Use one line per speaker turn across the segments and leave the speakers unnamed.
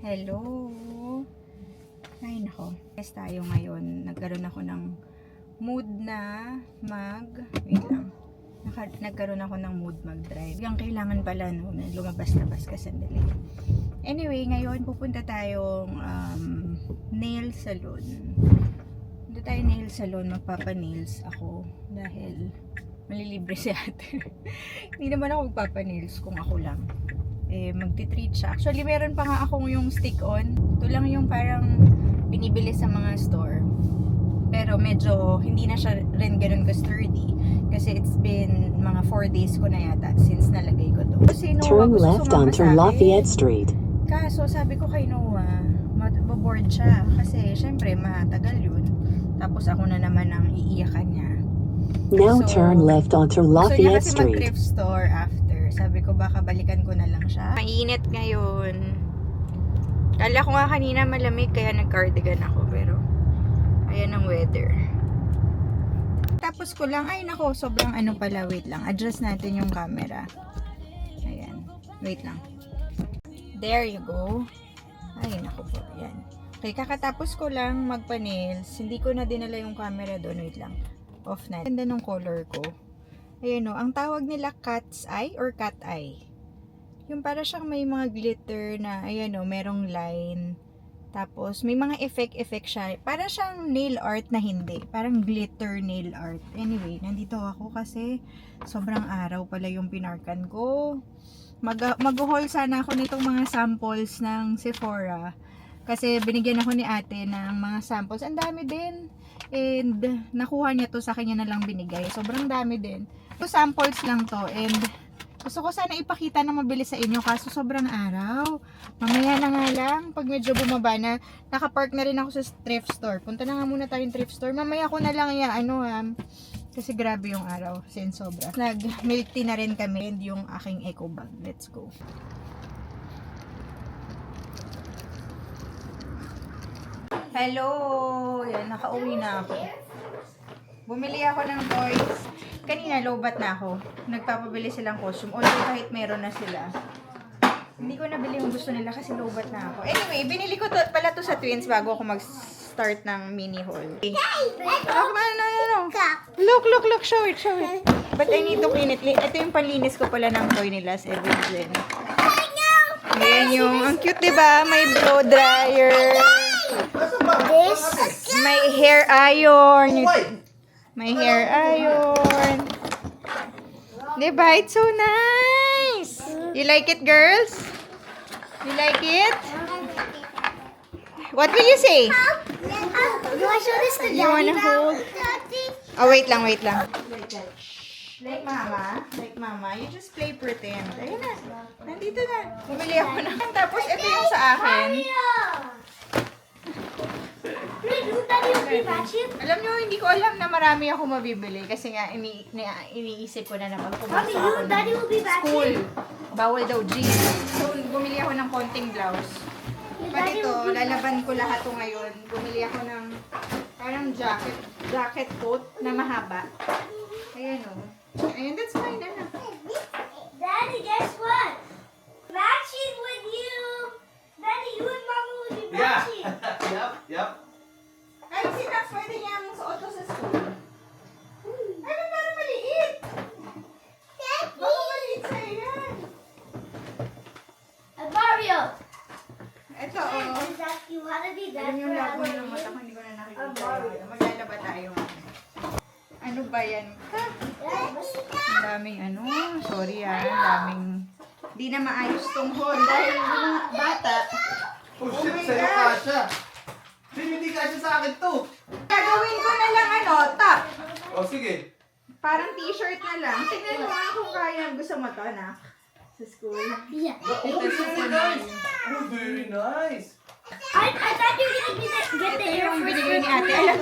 Hello! Ay nako, guys tayo ngayon. Nagkaroon ako ng mood na wait lang. Nagkaroon ako ng mood mag-drive. Yung kailangan pala no, na lumabas-labas ka sandali. Anyway, ngayon pupunta tayong nail salon. Punta tayo nail salon, magpapa-nails ako dahil malilibre si ate. Hindi naman ako magpapa-nails kung ako lang. Magti-treat siya. Actually, meron pa nga akong yung stick-on. Ito lang yung parang binibili sa mga store. Pero medyo hindi na siya rin ganun ka-sturdy. Kasi it's been mga 4 days ko na yata since nalagay ko to. Kasi
Turn left onto Lafayette Street.
Kaso sabi ko kay Noah, maboboard siya. Kasi syempre matagal yun. Tapos ako na naman ang iiyakan niya.
Now turn left onto Lafayette
Street.
Street.
Mag-thrift store after. Sabi ko baka balikan ko na lang siya. Mainit ngayon. Kala ko nga kanina malamig kaya nag-cardigan ako. Pero ayan ang weather. Tapos ko lang, ay nako, sobrang ano pala, wait lang. Adjust natin yung camera. Ayan. Wait lang. There you go. Ay nako po, ayan. Okay, kakatapos ko lang magpa-nails. Hindi ko na dinala yung camera doon. Wait lang. Off na. Ganda ng color ko. Ayan o, ang tawag nila cat's eye or cat eye. Yung para siyang may mga glitter na, ayan o, merong line. Tapos, may mga effect siya. Para siyang nail art na hindi. Parang glitter nail art. Anyway, nandito ako kasi sobrang araw pala yung pinarkan ko. Mag-haul sana ako nitong mga samples ng Sephora. Kasi binigyan ako ni ate ng mga samples. Ang dami din. And nakuha niya to sa kanya na lang binigay. Sobrang dami din. So, samples lang to. And gusto ko sana ipakita na mabilis sa inyo. Kaso sobrang araw. Mamaya na nga lang. Pag medyo bumaba na. Nakapark na rin ako sa thrift store. Punta na nga muna tayong thrift store. Mamaya ko na lang kasi grabe yung araw. Sin sobra. Nag-milk tea na rin kami. And yung aking eco bag. Let's go. Hello! Yan, nakauwi na ako. Bumili ako ng toys. Kanina, lowbat na ako. Nagpapabili silang costume. Although kahit meron na sila. Hindi ko nabili yung gusto nila kasi lowbat na ako. Anyway, binili ko pala to sa Twins bago ako mag-start ng mini haul. No. Look. Show it. But I need to clean it. Ito yung panlinis ko pala ng toy nila sa Evelyn. Ayan yung, ang cute diba? May blow dryer. May hair iron. Diba? It's so nice. You like it, girls? You like it? What will you say?
Do I show this to Daddy?
You wanna hold? Oh, wait lang. Like mama. You just play pretend. Ayun na. Nandito na. Bumili ako na. Tapos ito yung sa akin. Alam nyo, hindi ko alam na marami ako mabibili. Kasi nga, iniisip ko na naman pumasok ako ng school. Bawal daw jeans. So, bumili ako ng konting blouse. Pati ito, lalaban ko lahat to ngayon. Bumili ako ng parang jacket coat na mahaba. Ayan o. Ayan, that's fine.
Daddy, guess what? Matching with you. Daddy, you and Mama will be matching.
Yep.
Ay, Sinax, pwede niyang suot to sa school. Ay, parang maliit. Baka maliit sa'yo yan.
Mario.
Ito o.
Is that you want to be that
Alam yung
for
labo ng
Halloween?
mata ko, hindi ko na nakikita. Maglalaba tayo. Ano ba yan? Ang daming sorry ang daming, di na maayos tong haul dahil yung mga bata.
Oh shit, sa'yo kasha. Hindi kasha sa akin to.
Gagawin ko na lang top.
Oh, sige.
Parang t-shirt na lang. Tingnan mo nga kung kaya. Gusto mo to, anak? Sa school.
Yeah.
Oh, very nice. Oh, very nice.
I thought you were going to get the Air
Yung
Force
binigay ni
for
ate.
Kuya.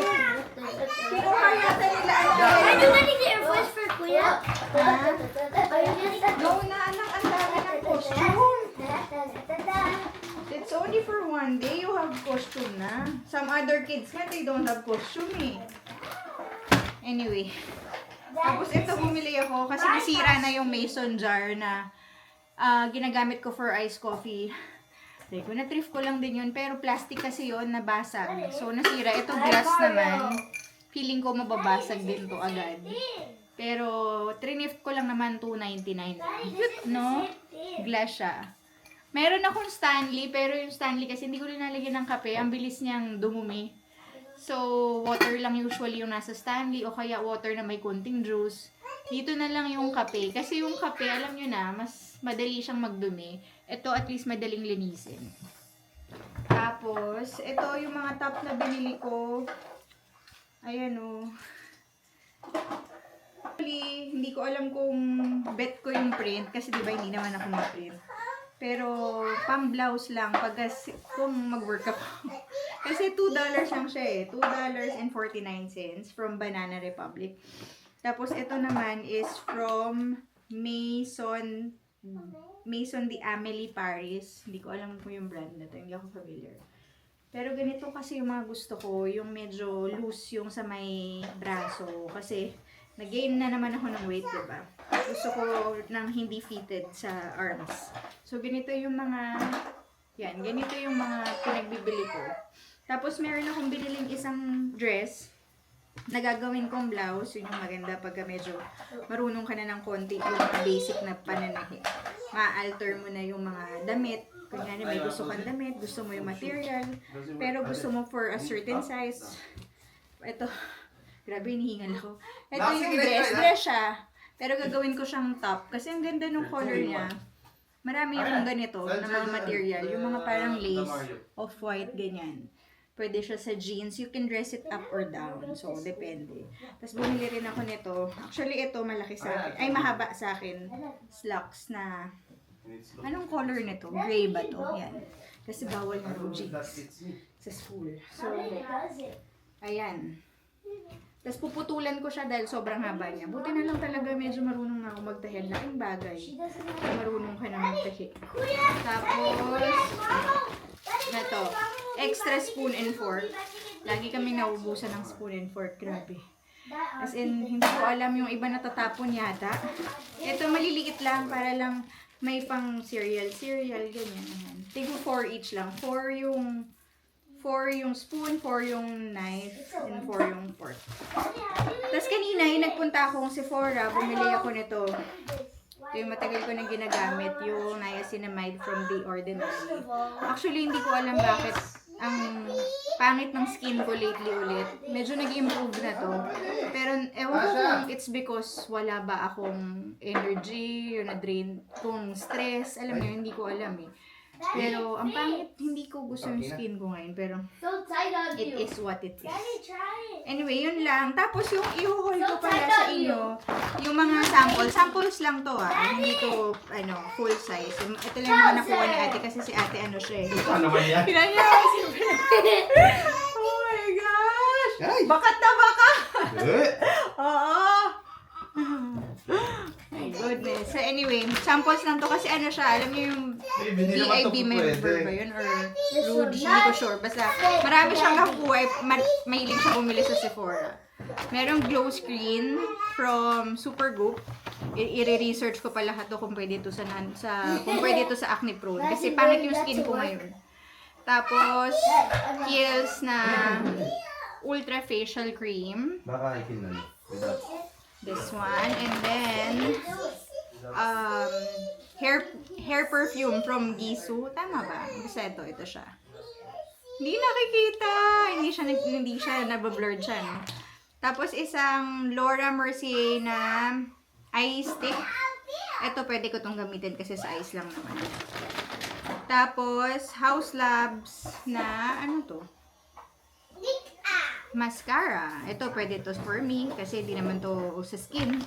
Alam mo, kinuha yata nila
Are you getting the Air Force for Kuya? Are you getting
No na, anak, ang dami ng costume. It's only for one day you have costume na. Some other kids nga, they don't have costume eh. Anyway. Tapos ito bumili ako kasi nasira na yung mason jar na ginagamit ko for iced coffee. Teko, na-thrift ko lang din yun. Pero plastic kasi yun, nabasag. So, nasira. Ito glass naman. Feeling ko mababasag din to agad. Pero, trinift ko lang naman $2.99. Cute, no? Glass siya. Meron akong Stanley, pero yung Stanley kasi hindi ko linalagyan ng kape. Ang bilis niyang dumumi. So, water lang usually yung nasa Stanley o kaya water na may konting juice. Dito na lang yung kape. Kasi yung kape, alam nyo na, mas madali siyang magdumi. Ito at least madaling linisin. Tapos, ito yung mga top na binili ko. Ayan o. Actually, hindi ko alam kung bet ko yung print. Kasi diba hindi naman ako mag-print. Pero, pang-blouse lang pag kung mag-work ako. Kasi $2 lang siya eh. $2.49 from Banana Republic. Tapos, ito naman is from Maison de Amélie Paris. Hindi ko alam kung yung brand na to. Hindi ako familiar. Pero ganito kasi yung mga gusto ko. Yung medyo loose yung sa may braso. Kasi, nag-gain na naman ako ng weight, diba? Gusto ko ng hindi fitted sa arms. So, ganito yung mga, yan, ganito yung mga pinagbibili ko. Tapos, meron akong biniling isang dress na gagawin kong blouse. Yun yung maganda pagka medyo marunong ka na ng konti yung mga basic na pananahi. Ma-alter mo na yung mga damit. Kunyari, may gusto kang damit, gusto mo yung material, pero gusto mo for a certain size. Ito, grabe, hinihingal ako. Ito yung dress siya. Pero gagawin ko siyang top. Kasi ang ganda ng color niya. Marami yung ganito na mga material. Yung mga parang lace, off-white, ganyan. Pwede siya sa jeans. You can dress it up or down. So, depende. Tapos bumili rin ako nito. Actually, ito malaki sa akin. Ay, mahaba sa akin. Slacks na... Anong color nito? Gray ba to? Yan. Kasi bawal na raw jeans sa school. So, ayan. Tapos puputulan ko siya dahil sobrang haba niya. Buti na lang talaga medyo marunong na ako magtahi. Laking bagay. Marunong ka na magtahi. Tapos, na to. Extra spoon and fork. Lagi kami naubusan ng spoon and fork. Grabe. As in, hindi ko alam yung iba natatapon yata. Ito maliliit lang para lang may pang cereal, ganyan. Tigo 4 each lang. 4 yung spoon, 4 yung knife, and 4 yung fork. Tapos kanina, nagpunta akong Sephora, bumili ako nito. Ito yung matagal ko nang ginagamit, yung niacinamide from The Ordinary. Actually, hindi ko alam bakit ang pangit ng skin ko lately ulit. Medyo nag-improve na to. Pero ewan ko kung it's because wala ba akong energy, yung na-drain kung stress. Alam niyo, hindi ko alam eh. Pero ang pangit, hindi ko gusto yung skin ko ngayon. Pero it is what it is. Anyway, yun lang. Tapos yung i-haul ko pala sa inyo, yung mga samples lang to ah. Hindi to, full size. Ito lang yung mga nakuha ni ate kasi si ate siya eh.
Ano ba yan?
Oh my gosh!
Ay!
Bakat na baka!
Eh!
Oo! My goodness. So anyway, samples lang to kasi siya, alam niyo yung VIB member ba yun? Or Rouge? Hindi ko sure. Basta marami siyang nakukuha. Mahilig siya bumili sa Sephora. Merong glow screen from Supergoop. I-research ko pa lahat to kung pwede ito kung pwede ito sa acne prone. Kasi pangit yung skin ko ngayon. Tapos, Kiehl's na Ultra Facial Cream.
Baka ikinan.
This one. And then, hair perfume from Gisou. Tama ba? Basta ito siya. Hindi nakikita. Hindi siya nabablurred siya, no? Tapos, isang Laura Mercier na eye stick. Ito, pwede ko itong gamitin kasi sa eyes lang naman. Tapos, House Labs na, ano to? Mascara. Ito, pwede to for me kasi di naman to sa skin.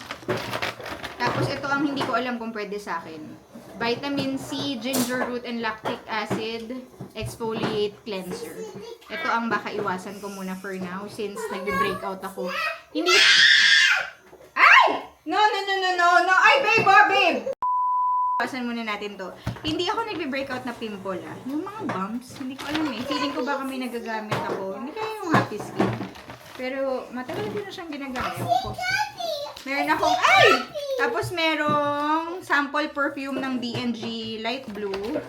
Tapos, ito ang hindi ko alam kung pwede sa akin. Vitamin C, ginger root, and lactic acid exfoliate cleanser. Ito ang baka iwasan ko muna for now since nagbe-breakout ako. Hindi... Ay! No! Ay, babe! Iwasan muna natin to. Hindi ako nagbe-breakout na pimple ah. Yung mga bumps, hindi ko alam eh. Feeling ko baka may nagagamit ako. Hindi kaya yung happy skin. Pero matagal din na siyang ginagamit ko. Meron akong, Tapos merong sample perfume ng D&G Light Blue.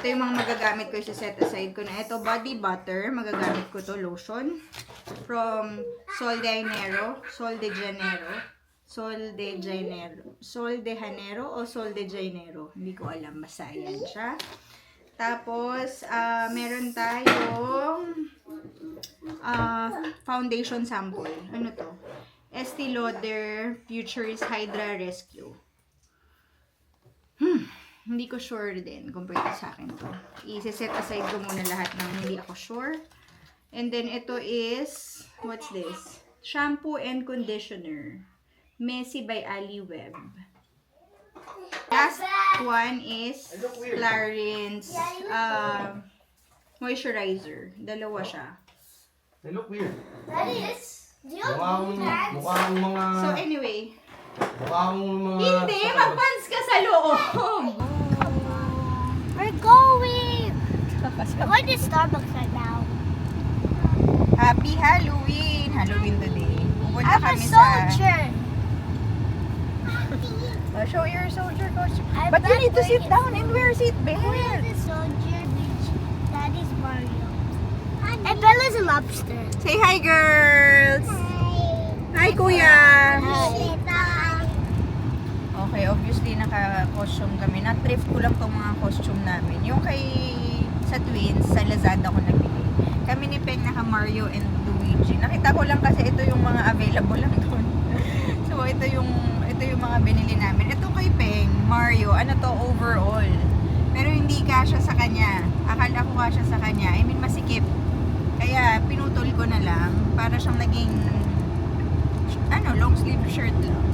ito yung mga magagamit ko sa set aside ko na. Ito, body butter. Magagamit ko to lotion. From Sol de Janeiro. Sol de Janeiro. Sol de Janeiro. Sol de Janeiro o Sol de Janeiro. Hindi ko alam. Basta yan siya. Tapos, meron tayong foundation sample. Ano to? Estee Lauder Futurist Hydra Rescue. Hindi ko sure din kung pwede sa akin to. I-set aside ko muna lahat ng hindi ako sure. And then, ito is, what's this? Shampoo and Conditioner. Messy by Ali Webb. Last one is Clarins moisturizer. Dalawa siya.
They look weird.
Daddy, do you have
Mukhang,
blue pants?
mukhang mga...
So anyway,
Mukhang mga...
hindi, mag-pants ka sa loob!
We're going. We're going to Starbucks right now.
Happy Halloween! Halloween today. Pupunta
I'm a
kami sa...
soldier.
Show your soldier costume.
I'm
But you
not
need to sit
wearing
down and wear seatbelt.
Who is the soldier? Daddy's Mario. And Bella's a lobster.
Say hi, girls! Hi, kuya! Okay, obviously naka-costume kami. Na-thrift ko lang tong mga costume namin. Yung kay sa twins, sa Lazada ko nabili. Kami ni Peng naka Mario and Luigi. Nakita ko lang kasi ito yung mga available lang doon. So ito yung mga binili namin. Ito kay Peng, Mario, ano to, overall. Pero hindi kasya sa kanya. Akala ko kasya sa kanya. I mean, masikip. Kaya pinutol ko na lang para siyang naging long sleeve shirt lang.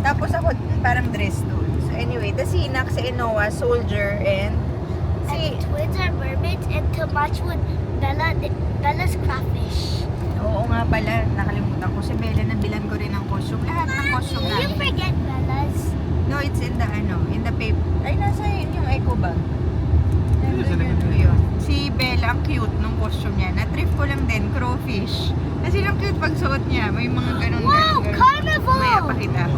Tapos ako parang dress doon. So anyway, the Sinak, si Enoa, Soldier, and
And the twins are mermaids and to match with Bella's crawfish.
oo nga pala, nakalimutan ko. Si Bella, nabilan ko rin ng costume. Lahat ng costume
Did you
namin.
forget Bella's?
No, it's in the paper. Ay, nasa yun yung eco bag.
Nasa likod
Nandun yun. Si Bella, ang cute nung costume niya. Na-trip ko lang din, crowfish. Kasi lang cute pag suot niya. May mga ganun.
Wow, carnival!
Maya pakita.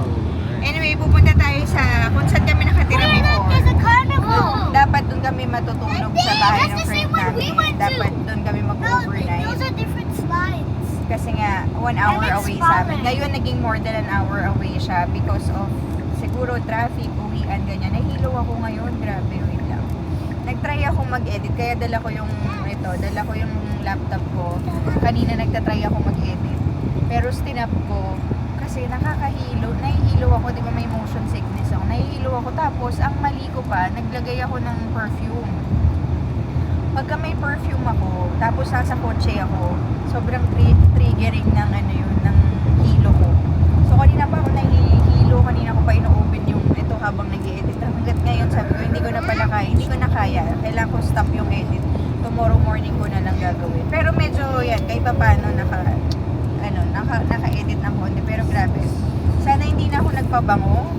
Anyway, pupunta tayo sa kung saan kami nakatira
Hey, look,
before.
there's a carnival!
Dapat doon kami matutulog sa bahay
That's
ng
the
friend
same one we
namin.
went to.
Dapat doon kami
No,
mag-overnight.
those are different slides.
Kasi nga, 1 hour
And it's
away sa amin.
smaller.
Ngayon, naging more than an hour away siya because of siguro traffic, uwian, ganyan. Nahilo ako ngayon. Grabe, wait lang. Nagtry ako mag-edit. Kaya dala ko yung laptop ko. Kanina nagtatry ako mag-edit. Pero stinap ko kasi nahihilo ako, di ba may motion sickness ako. Nahihilo ako. Tapos, ang mali ko pa, naglagay ako ng perfume. Pagka may perfume ako, tapos nasa kotse ako, sobrang triggering ng ng hilo ko. So kanina pa ako nahihilo, kanina ko pa ino-open yung ito habang nag-i-edit. Hanggat ngayon sabi ko, hindi ko na kaya. Kailangan ko stop yung edit. Tomorrow morning ko na lang gagawin. Pero medyo yan, kahit pa paano naka-edit ng konti. Pero grabe. Sana hindi na ako nagpabango.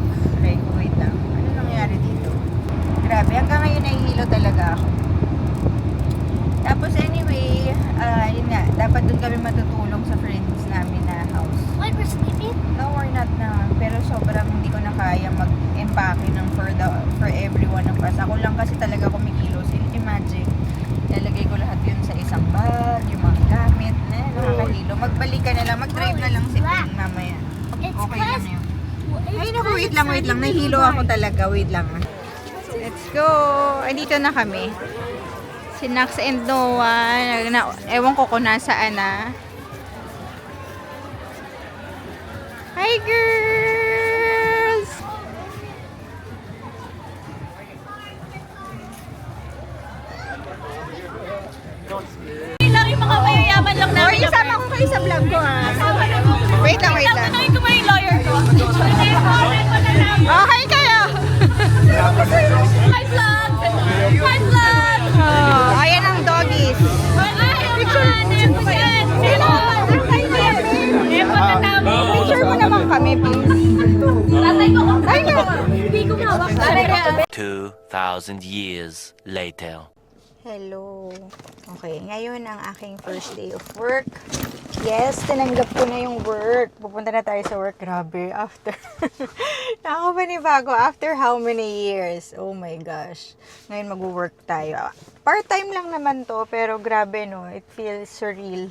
Wait lang. Ano nangyari dito? Grabe, hanggang ngayon nahihilo talaga ako. Tapos anyway, yun nga, dapat doon kami matutulog sa friends namin na house.
Wait, we're sleeping?
No, we're not na. Pero sobrang hindi ko na kaya mag-empake ng for every one of us. Ako lang kasi talaga kumikilos. Imagine, lalagay ko lahat yun sa isang bag, yung mga gamit, nakakahilo. Magbalik ka na lang, mag-drive na lang si Ping mamaya.
It's
Okay lang yun.
It's
Ay naku, wait lang. Nahihilo ako talaga. Wait lang. Let's go. Ay, dito na kami. Si Nax and Noah. Ewan ko kung nasaan na. Hi, girls!
Lang yung mga mayayaman lang
Or
namin.
isama ko kayo sa vlog ko, ha? Wait lang.
Tanungin ko ba yung lawyer ko?
Oh, hi kayo!
Hi vlog! Hi vlog!
Oh, ayan ang doggies. Picture mo naman kami, please.
Tatay ko,
Ay, no!
hindi ko mawak.
2,000 years later.
Hello. Okay, ngayon ang aking first day of work. Yes, tinanggap ko na yung work. Pupunta na tayo sa work. Grabe, after. Nakakapanibago. After how many years? Oh my gosh. Ngayon mag-work tayo. Part-time lang naman to, pero grabe no. It feels surreal.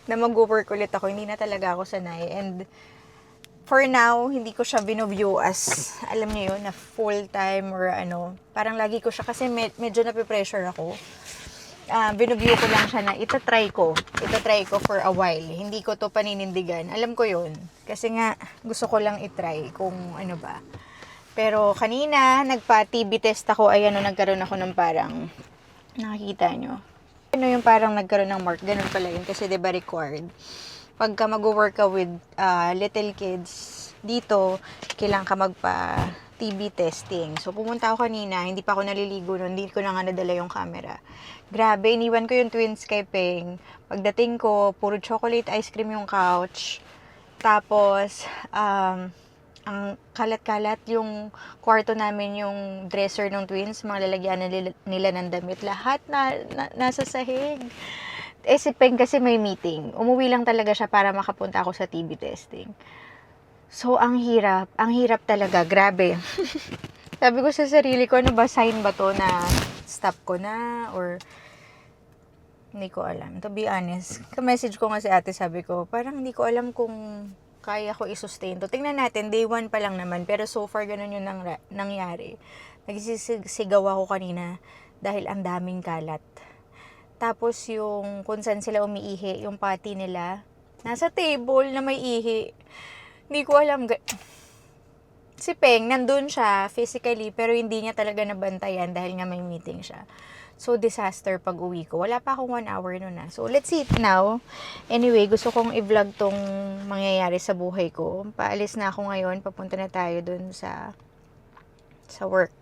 Na mag-work ulit ako. Hindi na talaga ako sanay. And for now, hindi ko siya binuview as, alam niyo yun, na full-time or ano. Parang lagi ko siya, kasi medyo napipressure ako. Binuview ko lang siya na itatry ko for a while. Hindi ko to paninindigan. Alam ko yun. Kasi nga, gusto ko lang itry kung ano ba. Pero kanina, nagpa-TB test ako. Ayan, nagkaroon ako ng parang, nakikita nyo. Ano yung parang nagkaroon ng mark. Ganun pala yun. Kasi diba required. Pagka mag-work ka with little kids, dito, kailangan ka magpa-TB testing. So, pumunta ako kanina. Hindi pa ako naliligo nun. Hindi ko na nga nadala yung camera. Grabe, iniwan ko yung twins kay Peng. Pagdating ko, puro chocolate ice cream yung couch. Tapos, ang kalat-kalat yung kwarto namin, yung dresser ng twins, mga lalagyan nila ng damit. Lahat nasa sahig. Si Peng kasi may meeting. Umuwi lang talaga siya para makapunta ako sa TB testing. So, ang hirap talaga. Grabe. Sabi ko sa sarili ko, ano ba, sign ba to na stop ko na or hindi ko alam. To be honest, ka-message ko nga si ate, sabi ko, parang hindi ko alam kung kaya ko i-sustain to. Tingnan natin, day 1 pa lang naman, pero so far ganun yung nangyari. Nagsisigaw ako kanina dahil ang daming kalat. Tapos yung kung saan sila umiihi, yung potty nila, nasa table na may ihi. Hindi ko alam. Si Peng, nandun siya physically, pero hindi niya talaga nabantayan dahil nga may meeting siya. So, disaster pag uwi ko. Wala pa akong 1 hour nun na. So, let's see it now. Anyway, gusto kong i-vlog tong mangyayari sa buhay ko. Paalis na ako ngayon. Papunta na tayo dun sa work.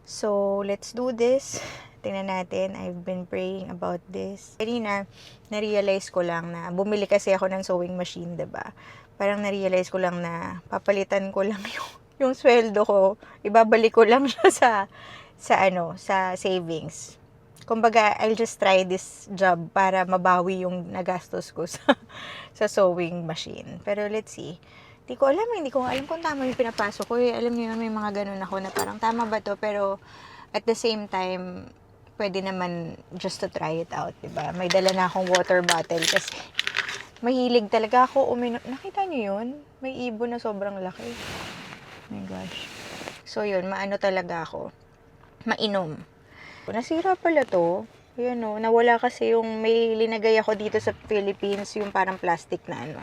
So, let's do this. Tingnan natin. I've been praying about this. Kanina, na-realize ko lang na bumili kasi ako ng sewing machine, diba? Parang na-realize ko lang na papalitan ko lang yung sweldo ko. Ibabalik ko lang siya sa savings. Kumbaga, I'll just try this job para mabawi yung nagastos ko sa sewing machine. Pero let's see. Hindi ko alam kung tama yung pinapasok ko. Alam niyo, may mga ganun ako na parang tama ba to? Pero at the same time, pwede naman just to try it out, diba? May dala na akong water bottle kasi mahilig talaga ako uminom. Nakita niyo yun? May ibon na sobrang laki. Oh my gosh. So yun, maano talaga ako. Mainom. Nasira pala to. Ayan o, nawala kasi yung may linagay ako dito sa Philippines, yung parang plastic na ano.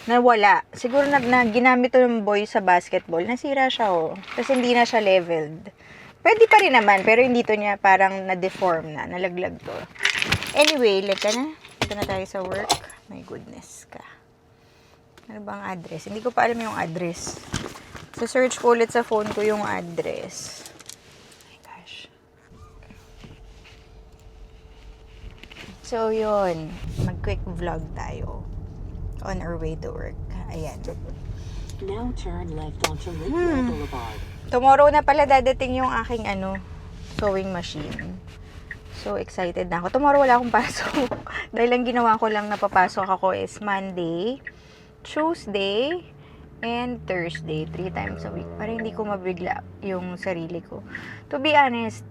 Nawala. Siguro na ginamit to ng boy sa basketball. Nasira siya o. Kasi hindi na siya leveled. Pwede pa rin naman, pero hindi to niya parang na-deform na. Nalaglag to. Anyway, leka na. Ito na tayo sa work. My goodness ka. Ano bang address? Hindi ko pa alam yung address. So, search ko ulit sa phone ko yung address. So, yun. Mag-quick vlog tayo. On our way to work. Ayan.
Now turn left onto Lakeville Boulevard.
Tomorrow na pala dadating yung aking sewing machine. So, excited na ako. Tomorrow wala akong pasok. Dahil ang ginawa ko lang na papasok ako is Monday, Tuesday, and Thursday. 3 times a week. Para hindi ko mabigla yung sarili ko. To be honest,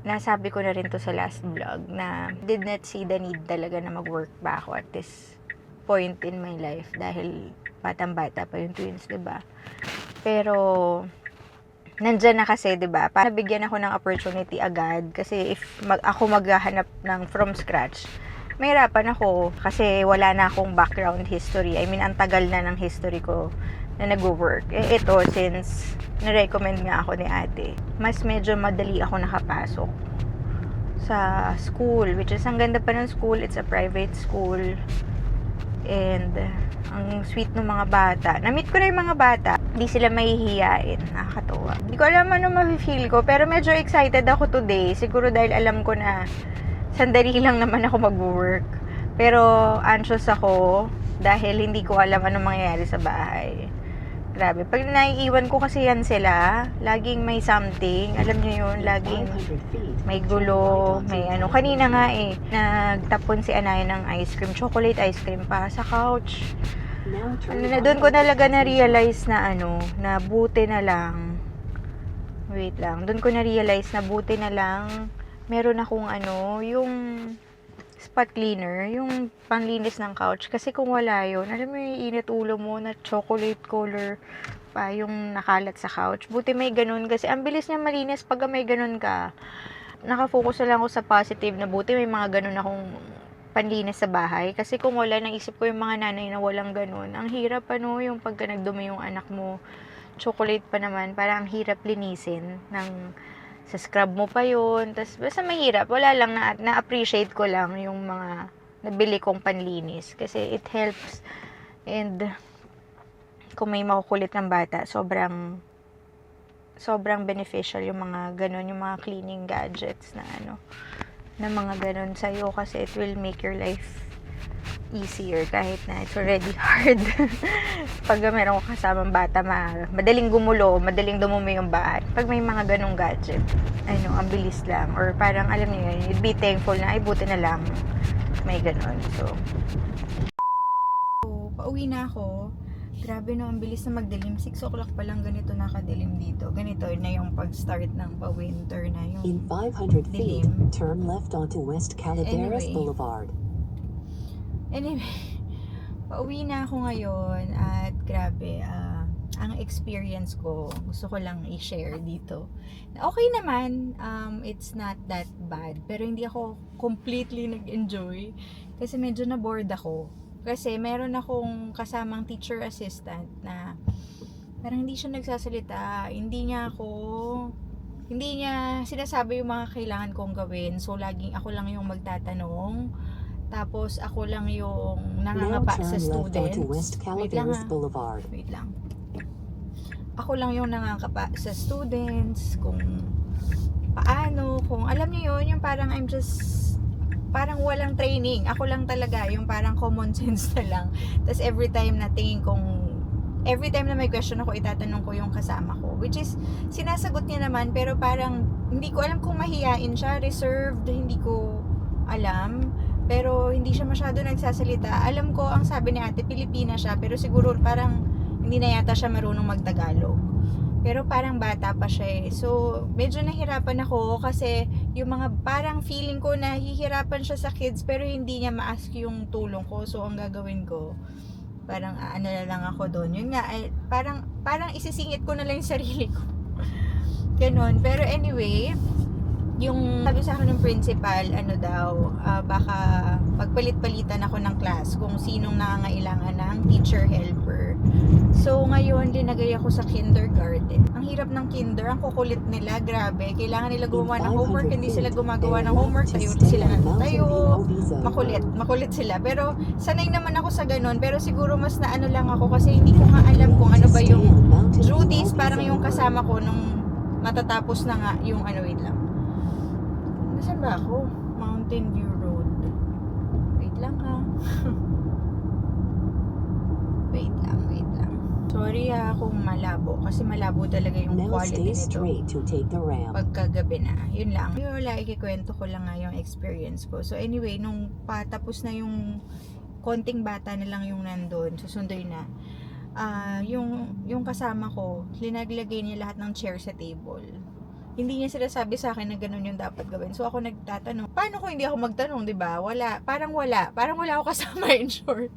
nasabi ko na rin to sa last vlog na did not see the need talaga na mag-work ba ako at this point in my life dahil batang-bata pa yung twins, diba? Pero nandyan na kasi, diba? Para bigyan ako ng opportunity agad kasi if ako maghahanap ng from scratch, mahirapan ako kasi wala na akong background history. I mean, ang tagal na ng history ko na nag-work. Ito, since na-recommend nga ako ni ate, mas medyo madali ako nakapasok sa school, which is ang ganda pa ng school. It's a private school and ang sweet ng mga bata. Na-meet ko na yung mga bata, hindi sila mahihiyain. Nakakatawa. Hindi ko alam ano ma-feel ko, pero medyo excited ako today. Siguro dahil alam ko na sandali lang naman ako mag-work. Pero anxious ako dahil hindi ko alam ano mangyayari sa bahay. Grabe. Pag naiiwan ko kasi yan sila, laging may something. Alam niyo yun, laging
500 feet.
may gulo, may ano. Kanina nga eh, nagtapon si Anay ng ice cream, chocolate ice cream pa sa couch.
Now turn
Doon ko talaga na-realize na na buti na lang. Wait lang. Doon ko na-realize na buti na lang meron akong yung spot cleaner, yung panglinis ng couch. Kasi kung wala yun, alam mo yung init ulo mo na chocolate color pa yung nakalat sa couch. Buti may ganun kasi ang bilis niya malinis pag may ganun ka. Nakafocus na lang ako sa positive na buti may mga ganun akong panlinis sa bahay. Kasi kung wala, naisip ko yung mga nanay na walang ganun. Ang hirap yung pagka nagdumi yung anak mo. Chocolate pa naman, parang ang hirap linisin sa scrub mo pa yun. Tapos basta mahirap. Wala lang, na-appreciate ko lang yung mga nabili kong panlinis. Kasi it helps. And kung may makukulit ng bata, sobrang beneficial yung mga ganun, yung mga cleaning gadgets na mga ganun sa'yo. Kasi it will make your life easier kahit na it's already hard. Pag meron ko kasamang bata, madaling gumulo, madaling dumumi yung bahay. Pag may mga ganong gadget, ang bilis lang. Or parang, alam niyo yun, you'd be thankful na, ay, buti na lang may ganon. So, pauwi na ako. Grabe no, ang bilis na magdilim. 6 o'clock pa lang ganito nakadilim dito. Ganito na yung pag-start ng pa-winter na yung
In 500 feet,
dilim.
turn left onto West Calaveras
Anyway.
Boulevard.
Anyway, pauwi na ako ngayon at grabe, ang experience ko, gusto ko lang i-share dito. Okay naman, it's not that bad, pero hindi ako completely nag-enjoy kasi medyo na-bored ako. Kasi meron akong kasamang teacher assistant na parang hindi siya nagsasalita, hindi niya sinasabi yung mga kailangan kong gawin. So, laging ako lang yung magtatanong. Tapos, ako lang yung
Now
nangangapa
turn
sa
left
students.
onto West
Wait lang
Calaveras Boulevard.
Wait lang. Ako lang yung nangangapa sa students, kung paano, kung alam niyo yun, yung parang parang walang training. Ako lang talaga, yung parang common sense na lang. Tapos every time na may question ako, itatanong ko yung kasama ko. Which is, sinasagot niya naman, pero parang, hindi ko alam kung mahiyain siya, reserved, hindi ko alam. Pero, hindi siya masyado nagsasalita. Alam ko, ang sabi ni ate, Pilipina siya, pero siguro parang, hindi na yata siya marunong magtagalog. Pero parang bata pa siya eh. So, medyo nahirapan ako kasi yung mga parang feeling ko na hihirapan siya sa kids pero hindi niya ma-ask yung tulong ko. So, ang gagawin ko, parang na lang ako doon. Yun nga, parang isisingit ko na lang yung sarili ko. Ganon. Pero anyway, yung sabi sa akin ng principal, baka pagpalit-palitan ako ng class kung sinong nangangailangan ng teacher helper. So, ngayon, linagay ako sa kindergarten. Ang hirap ng kinder, ang kukulit nila, grabe. Kailangan nila gumawa ng homework, hindi sila gumagawa ng homework, tayo makulit sila. Pero, sanay naman ako sa ganun, pero siguro mas naano lang ako kasi hindi ko nga alam kung ano ba yung duties, parang yung kasama ko nung matatapos na nga yung wait lang. Nasaan ba ako? Mountain View Road. Wait lang ha. Wait lang. Sorry kung malabo. Kasi malabo talaga yung
Now
quality
stay
nito.
straight to take the ramp.
Pagkagabi na. Yun lang. Wala, ikikwento ko lang nga yung experience ko. So anyway, nung patapos na yung konting bata na lang yung nandun, susundoy na. Yung kasama ko, linaglagay niya lahat ng chair sa table. Hindi niya sinasabi sa akin na ganun yung dapat gawin. So ako nagtatanong, paano kung hindi ako magtanong, 'di ba? Parang wala ako kasama in short.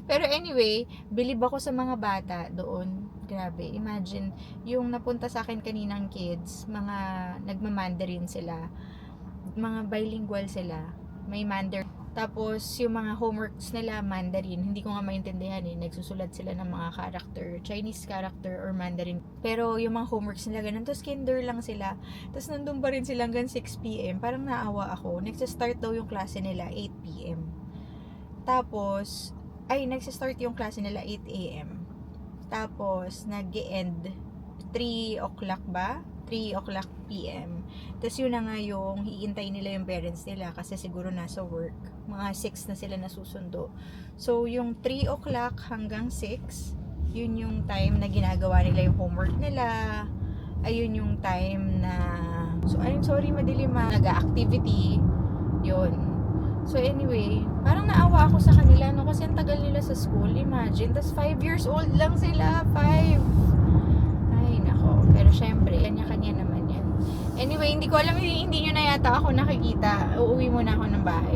Pero anyway, bilib ako sa mga bata doon. Grabe, imagine yung napunta sa akin kaninang kids, mga nagma-Mandarin sila. Mga bilingual sila. May Mandarin. Tapos, yung mga homeworks nila, Mandarin. Hindi ko nga maintindihan nagsusulat sila ng mga character, Chinese character or Mandarin. Pero, yung mga homeworks nila, ganun. Tapos, kinder lang sila. Tapos, nandun pa rin sila hanggang 6 p.m. Parang naawa ako. Nagsa-start daw yung klase nila 8 p.m. Tapos, nagsa-start yung klase nila 8 a.m. Tapos, nag-end 3 o'clock ba? 3 o'clock p.m. Tapos yun na nga yung hiintay nila yung parents nila kasi siguro nasa work. Mga 6 na sila nasusundo. So yung 3 o'clock hanggang 6, Yun yung time na ginagawa nila yung homework nila. Ayun yung time na, so I'm sorry madilim nag-activity. Yun. So anyway, parang naawa ako sa kanila, no? Kasi ang tagal nila sa school, imagine. Tas 5 years old lang sila, 5. Ay, nako. Pero syempre, kanya-kanya naman yan. Anyway, hindi ko alam, hindi nyo na yata ako nakikita. Uuwi muna ako ng bahay.